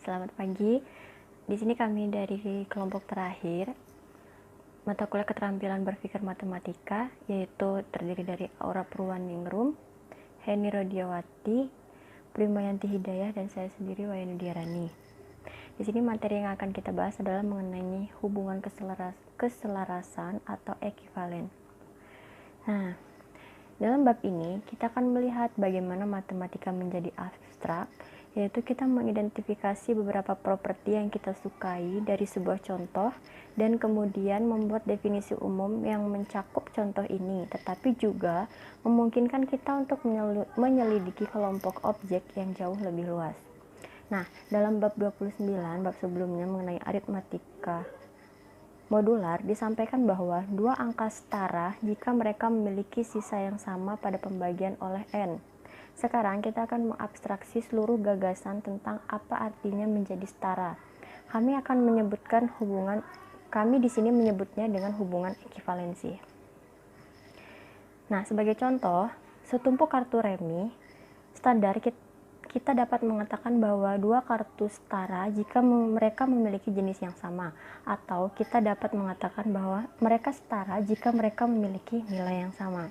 Selamat pagi. Di sini kami dari kelompok terakhir mata kuliah keterampilan berpikir matematika, yaitu terdiri dari Aura Purwaningrum, Heni Rodiawati, Primayanti Hidayah, dan saya sendiri Wayanu Diarani. Di sini materi yang akan kita bahas adalah mengenai hubungan keselarasan atau ekivalen. Nah, dalam bab ini kita akan melihat bagaimana matematika menjadi abstrak, yaitu kita mengidentifikasi beberapa properti yang kita sukai dari sebuah contoh dan kemudian membuat definisi umum yang mencakup contoh ini, tetapi juga memungkinkan kita untuk menyelidiki kelompok objek yang jauh lebih luas. Nah, dalam bab 29, bab sebelumnya mengenai aritmatika modular, disampaikan bahwa dua angka setara jika mereka memiliki sisa yang sama pada pembagian oleh n. Sekarang kita akan mengabstraksi seluruh gagasan tentang apa artinya menjadi setara. Kami di sini menyebutnya dengan hubungan ekivalensi. Nah, sebagai contoh, setumpuk kartu remi standar kita dapat mengatakan bahwa dua kartu setara jika mereka memiliki jenis yang sama, atau kita dapat mengatakan bahwa mereka setara jika mereka memiliki nilai yang sama.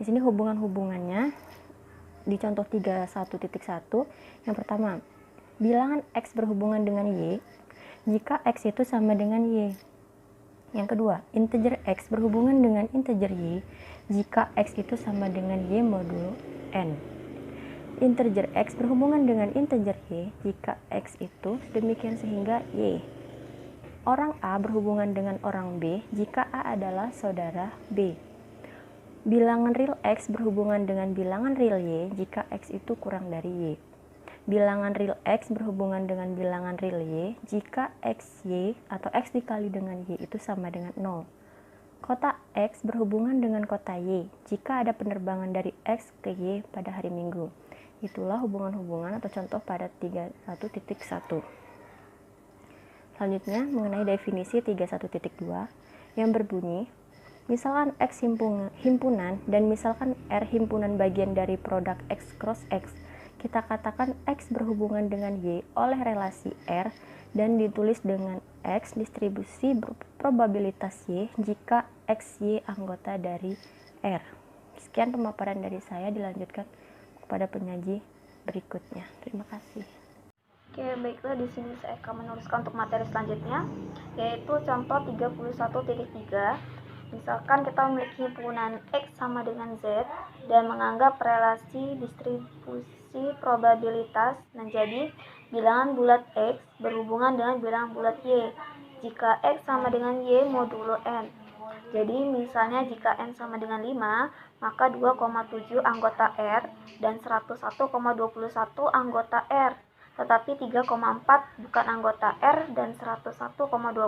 Di sini hubungan-hubungannya di contoh 31.1, yang pertama, bilangan X berhubungan dengan Y jika X itu sama dengan Y. Yang kedua, integer X berhubungan dengan integer Y jika X itu sama dengan Y modulo N. Integer X berhubungan dengan integer Y jika X itu demikian sehingga Y. Orang A berhubungan dengan orang B jika A adalah saudara B. Bilangan real X berhubungan dengan bilangan real Y jika X itu kurang dari Y. Bilangan real X berhubungan dengan bilangan real Y jika XY atau X dikali dengan Y itu sama dengan 0. Kota X berhubungan dengan kota Y jika ada penerbangan dari X ke Y pada hari Minggu. Itulah hubungan-hubungan atau contoh pada 31.1. Selanjutnya mengenai definisi 31.2 yang berbunyi, misalkan X himpunan dan misalkan R himpunan bagian dari produk X cross X, kita katakan X berhubungan dengan Y oleh relasi R dan ditulis dengan X distribusi probabilitas Y jika XY anggota dari R. Sekian pemaparan dari saya, dilanjutkan kepada penyaji berikutnya. Terima kasih. Oke, baiklah, di sini saya akan menuliskan untuk materi selanjutnya, yaitu contoh 31.3. Misalkan kita memiliki himpunan X sama dengan Z dan menganggap relasi distribusi probabilitas menjadi bilangan bulat X berhubungan dengan bilangan bulat Y jika X sama dengan Y modulo N. Jadi misalnya jika N sama dengan 5, maka 2,7 anggota R dan 101,21 anggota R. Tetapi 3,4 bukan anggota R dan 101,20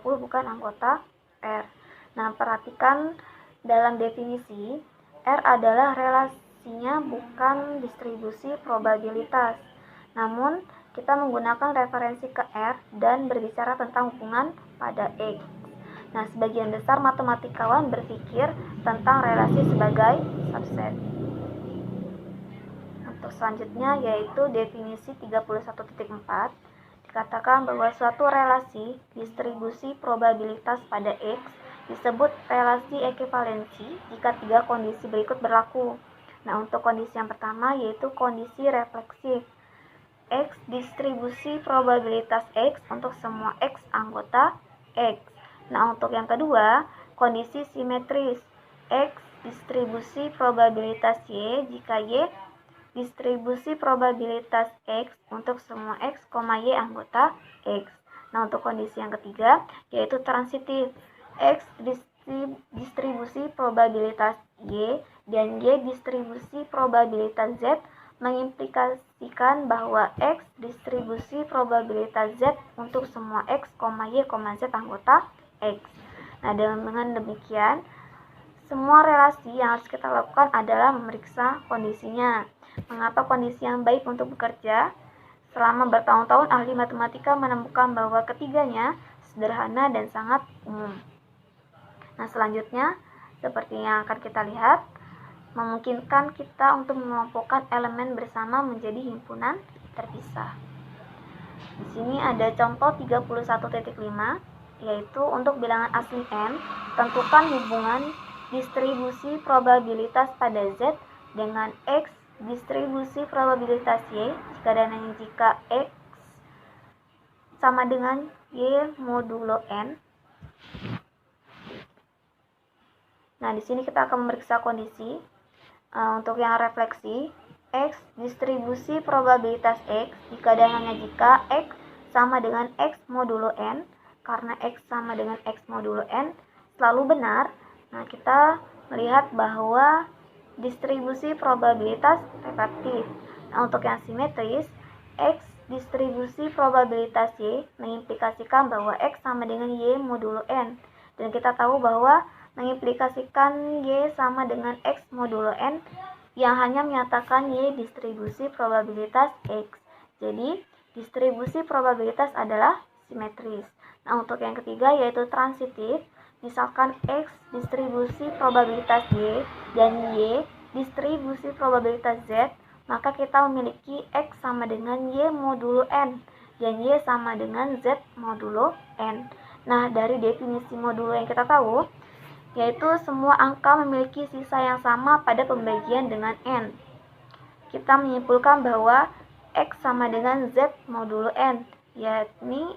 bukan anggota R. Nah, perhatikan dalam definisi, R adalah relasinya bukan distribusi probabilitas. Namun, kita menggunakan referensi ke R dan berbicara tentang hubungan pada X. Nah, sebagian besar matematikawan berpikir tentang relasi sebagai subset. Untuk selanjutnya yaitu definisi 31.4, dikatakan bahwa suatu relasi distribusi probabilitas pada X disebut relasi ekivalensi jika tiga kondisi berikut berlaku. Nah, untuk kondisi yang pertama yaitu kondisi refleksif. X distribusi probabilitas X untuk semua X anggota X. Nah, untuk yang kedua, kondisi simetris. X distribusi probabilitas Y jika Y distribusi probabilitas X untuk semua X, Y anggota X. Nah, untuk kondisi yang ketiga, yaitu transitif. X distribusi probabilitas Y dan Y distribusi probabilitas Z mengimplikasikan bahwa X distribusi probabilitas Z untuk semua X, Y, Z anggota X. Nah, dengan demikian, semua relasi yang harus kita lakukan adalah memeriksa kondisinya. Mengapa kondisi yang baik untuk bekerja? Selama bertahun-tahun ahli matematika menemukan bahwa ketiganya sederhana dan sangat umum. Nah, selanjutnya seperti yang akan kita lihat, memungkinkan kita untuk mengelompokkan elemen bersama menjadi himpunan terpisah. Di sini ada contoh 31.5, yaitu untuk bilangan asing n, tentukan hubungan distribusi probabilitas pada Z dengan X distribusi probabilitas Y jika dan hanya jika X sama dengan Y modulo N. Nah, di sini kita akan memeriksa kondisi. Untuk yang refleksi, X distribusi probabilitas X jika dan hanya jika X sama dengan X modulo N. Karena X sama dengan X modulo N selalu benar, nah kita melihat bahwa distribusi probabilitas reflektif. Nah, untuk yang simetris, X distribusi probabilitas Y mengimplikasikan bahwa X sama dengan Y modulo N. Dan kita tahu bahwa mengimplikasikan Y sama dengan X modulo N yang hanya menyatakan Y distribusi probabilitas X. Jadi, distribusi probabilitas adalah simetris. Nah, untuk yang ketiga yaitu transitif. Misalkan X distribusi probabilitas Y dan Y distribusi probabilitas Z, maka kita memiliki X sama dengan Y modulo N dan Y sama dengan Z modulo N. Nah, dari definisi modulo yang kita tahu, yaitu semua angka memiliki sisa yang sama pada pembagian dengan N. Kita menyimpulkan bahwa X sama dengan Z modulo N, yakni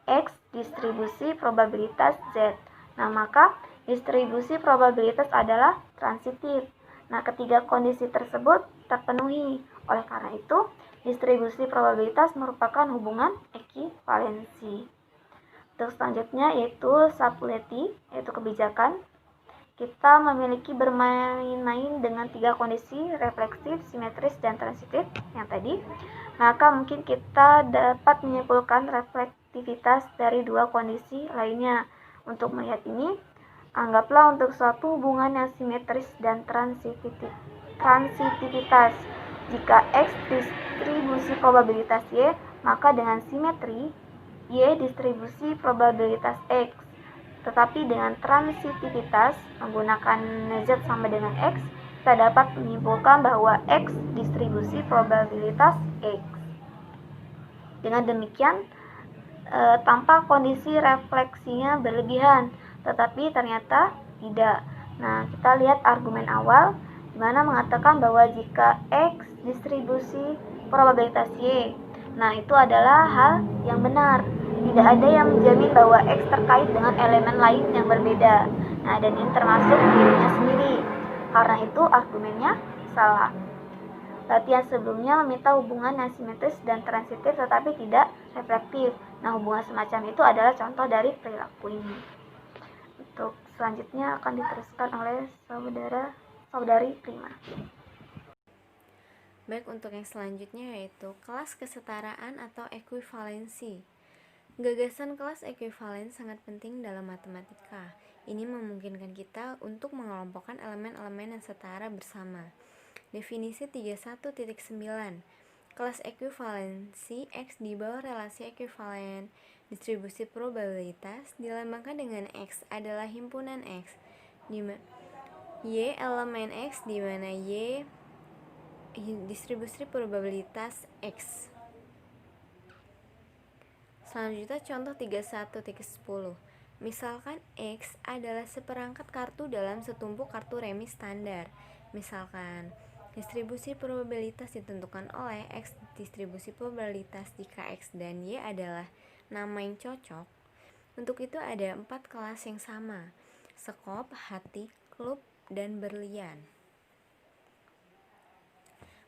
X distribusi probabilitas Z. Nah, maka distribusi probabilitas adalah transitif. Nah, ketiga kondisi tersebut terpenuhi. Oleh karena itu, distribusi probabilitas merupakan hubungan ekivalensi. Untuk selanjutnya yaitu subtlety, yaitu kebijakan. Kita memiliki bermain-main dengan tiga kondisi refleksif, simetris, dan transitif yang tadi. Maka mungkin kita dapat menyimpulkan reflektivitas dari dua kondisi lainnya. Untuk melihat ini, anggaplah untuk suatu hubungan yang simetris dan transitivitas. Jika X distribusi probabilitas Y, maka dengan simetri, Y distribusi probabilitas X. Tetapi dengan transitivitas menggunakan Z sama dengan X, kita dapat menyimpulkan bahwa X distribusi probabilitas X. Dengan demikian, tampak kondisi refleksinya berlebihan, tetapi ternyata tidak. Nah, kita lihat argumen awal, di mana mengatakan bahwa jika X distribusi probabilitas Y, nah itu adalah hal yang benar. Tidak ada yang menjamin bahwa X terkait dengan elemen lain yang berbeda. Nah, dan ini termasuk dirinya sendiri. Karena itu argumennya salah. Latihan sebelumnya meminta hubungan yang simetris dan transitif tetapi tidak reflektif. Nah, hubungan semacam itu adalah contoh dari perilaku ini. Untuk selanjutnya akan diteruskan oleh saudari Prima. Baik, untuk yang selanjutnya yaitu kelas kesetaraan atau ekuivalensi. Gagasan kelas ekuivalen sangat penting dalam matematika. Ini memungkinkan kita untuk mengelompokkan elemen-elemen yang setara bersama. Definisi 31.9. Kelas ekuivalensi X di bawah relasi ekuivalen distribusi probabilitas dilambangkan dengan X adalah himpunan X Y elemen X di mana Y distribusi probabilitas X. Selanjutnya contoh 31.10. Misalkan X adalah seperangkat kartu dalam setumpuk kartu remi standar. Misalkan distribusi probabilitas ditentukan oleh X distribusi probabilitas jika X dan Y adalah nama yang cocok. Untuk itu ada 4 kelas yang sama: skop, hati, klub, dan berlian.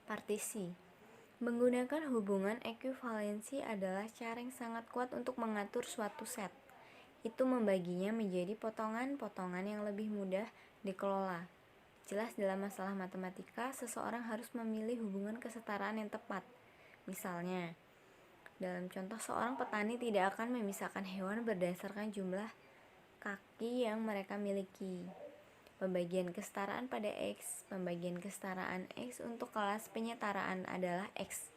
Partisi. Menggunakan hubungan ekuivalensi adalah cara yang sangat kuat untuk mengatur suatu set. Itu membaginya menjadi potongan-potongan yang lebih mudah dikelola. Jelas dalam masalah matematika, seseorang harus memilih hubungan kesetaraan yang tepat. Misalnya, dalam contoh seorang petani tidak akan memisahkan hewan berdasarkan jumlah kaki yang mereka miliki. Pembagian kesetaraan pada X. Pembagian kesetaraan X untuk kelas penyetaraan adalah X.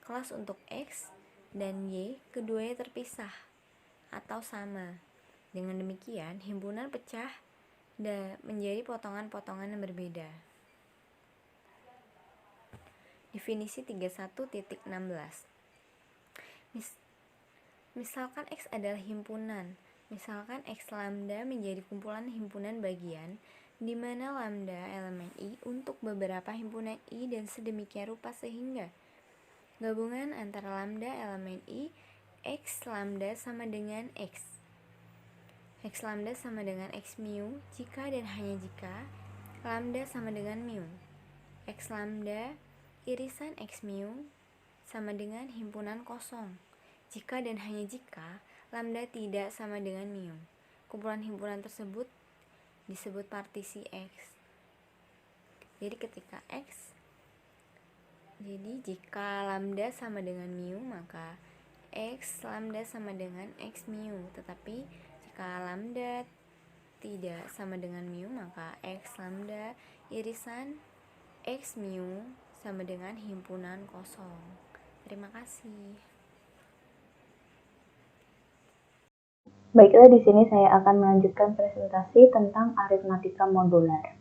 Kelas untuk X dan Y keduanya terpisah atau sama. Dengan demikian, himpunan pecah menjadi potongan-potongan yang berbeda. Definisi 31.16. Misalkan X adalah himpunan. Misalkan X lambda menjadi kumpulan himpunan bagian, di mana lambda elemen I untuk beberapa himpunan I dan sedemikian rupa sehingga gabungan antara lambda elemen I, X lambda sama dengan X lambda sama dengan X mu jika dan hanya jika lambda sama dengan mu. X lambda irisan X mu sama dengan himpunan kosong jika dan hanya jika lambda tidak sama dengan mu. Kumpulan himpunan tersebut disebut partisi X. Jadi ketika jika lambda sama dengan mu, maka X lambda sama dengan X mu. Tetapi jika lambda tidak sama dengan mu, maka X lambda irisan X mu sama dengan himpunan kosong. Terima kasih. Baiklah, di sini saya akan melanjutkan presentasi tentang aritmatika modular.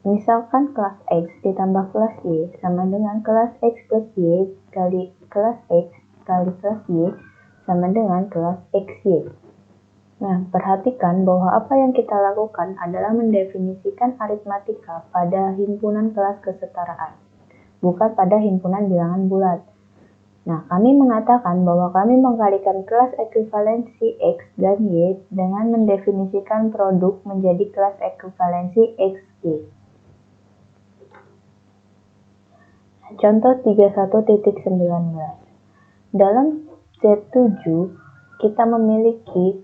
Misalkan kelas X ditambah kelas Y sama dengan kelas X plus Y kali kelas X kali kelas Y sama dengan kelas XY. Nah, perhatikan bahwa apa yang kita lakukan adalah mendefinisikan aritmatika pada himpunan kelas kesetaraan, bukan pada himpunan bilangan bulat. Nah, kami mengatakan bahwa kami mengkalikan kelas ekuivalensi X dan Y dengan mendefinisikan produk menjadi kelas ekuivalensi XY. Contoh 31.19. Dalam Z7, kita memiliki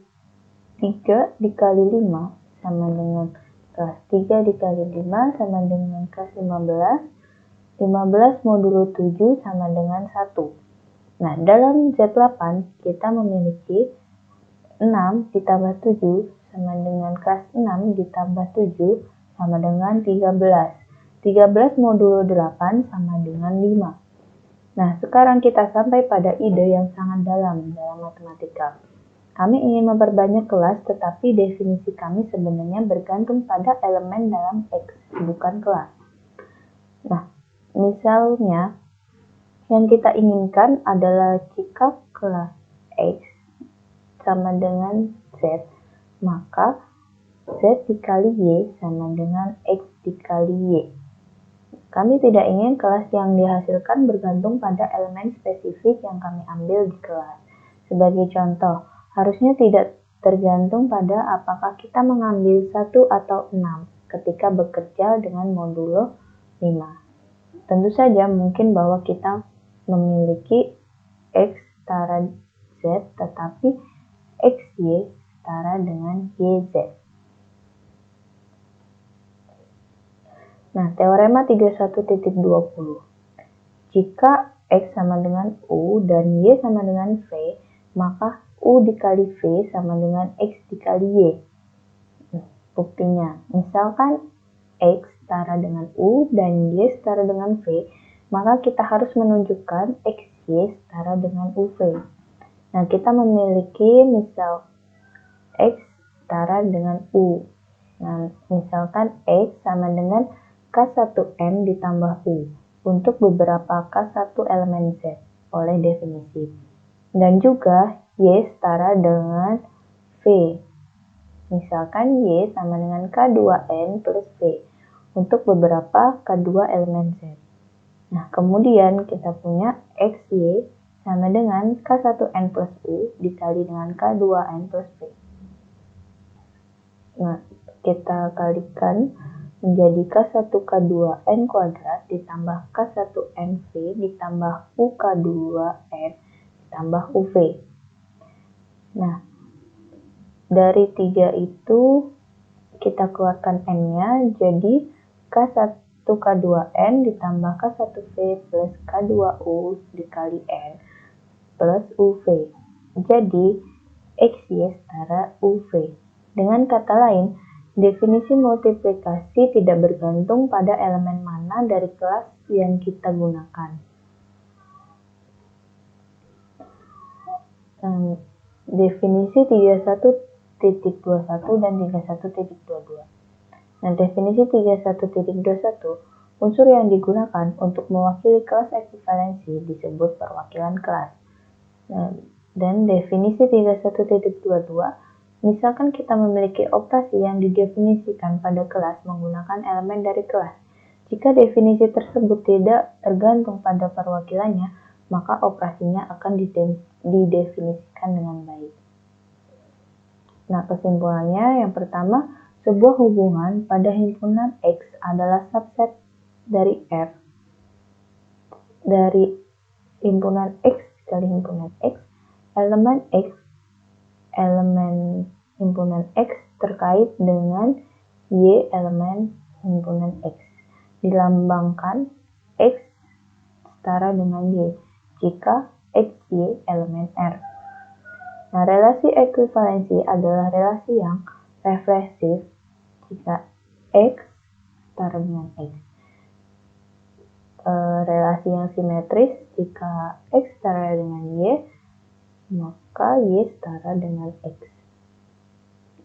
3 dikali 5 sama dengan kelas 3 dikali 5 sama dengan kelas 15. 15 modulo 7 sama dengan 1. Nah, dalam Z8 kita memiliki 6 ditambah 7 sama dengan kelas 6 ditambah 7 sama dengan 13. 13 modulo 8 sama dengan 5. Nah, sekarang kita sampai pada ide yang sangat dalam matematika. Kami ingin memperbanyak kelas, tetapi definisi kami sebenarnya bergantung pada elemen dalam X, bukan kelas. Nah, misalnya, yang kita inginkan adalah jika kelas X sama dengan Z, maka Z dikali Y sama dengan X dikali Y. Kami tidak ingin kelas yang dihasilkan bergantung pada elemen spesifik yang kami ambil di kelas. Sebagai contoh, harusnya tidak tergantung pada apakah kita mengambil 1 atau 6 ketika bekerja dengan modulo 5. Tentu saja mungkin bahwa kita memiliki X setara Z, tetapi XY setara dengan YZ. Nah, teorema 31.20. Jika X sama dengan U dan Y sama dengan V, maka U dikali V sama dengan X dikali Y. Buktinya, misalkan X setara dengan U dan Y setara dengan V, maka kita harus menunjukkan XY setara dengan UV. Nah, kita memiliki misal X setara dengan U. Nah, misalkan X sama dengan K1N ditambah U untuk beberapa K1 elemen Z oleh definisi. Dan juga Y setara dengan V. Misalkan Y sama dengan K2N plus V untuk beberapa K2 elemen Z. Nah, kemudian kita punya XY sama dengan K1N plus U dikali dengan K2N plus V. Nah, kita kalikan menjadi K1K2N kuadrat ditambah K1NV ditambah UK2N ditambah UV. Nah, dari 3 itu kita keluarkan N-nya jadi K1K2N ditambah K1V plus K2U dikali N plus UV. Jadi, XY setara UV. Dengan kata lain, definisi multiplikasi tidak bergantung pada elemen mana dari kelas yang kita gunakan. Definisi 31.21 dan 31.22. Nah, definisi 31.21, unsur yang digunakan untuk mewakili kelas ekuivalensi disebut perwakilan kelas. Nah, Dan definisi 31.22, misalkan kita memiliki operasi yang didefinisikan pada kelas menggunakan elemen dari kelas. Jika definisi tersebut tidak tergantung pada perwakilannya, maka operasinya akan didefinisikan dengan baik. Nah, kesimpulannya yang pertama, sebuah hubungan pada himpunan X adalah subset dari R dari himpunan X kali himpunan X, elemen himpunan X terkait dengan Y elemen himpunan X. Dilambangkan X setara dengan Y jika XY elemen R. Nah, relasi ekuivalensi adalah relasi yang refleksif jika X setara dengan X. Relasi yang simetris jika X setara dengan Y, maka Y setara dengan X.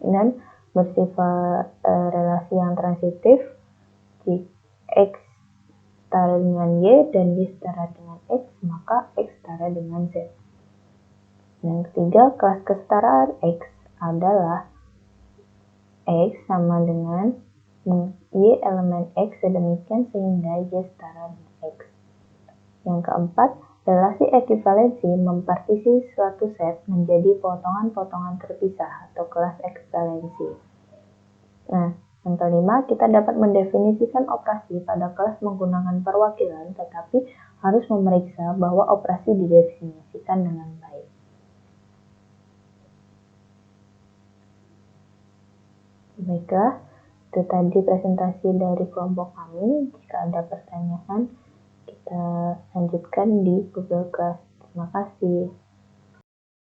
Dan bersifat relasi yang transitif jika X setara dengan Y dan Y setara dengan X, maka X setara dengan Z. Yang ketiga, kelas kesetaraan X adalah X sama dengan Y elemen X sedemikian sehingga Y setara dengan X. Yang keempat, relasi ekuivalensi mempartisi suatu set menjadi potongan-potongan terpisah atau kelas ekuivalensi. Nah, yang kelima, kita dapat mendefinisikan operasi pada kelas menggunakan perwakilan, tetapi harus memeriksa bahwa operasi didefinisikan dengan baik. Baiklah, itu tadi presentasi dari kelompok kami. Jika ada pertanyaan, kita lanjutkan di Google Class. Terima kasih.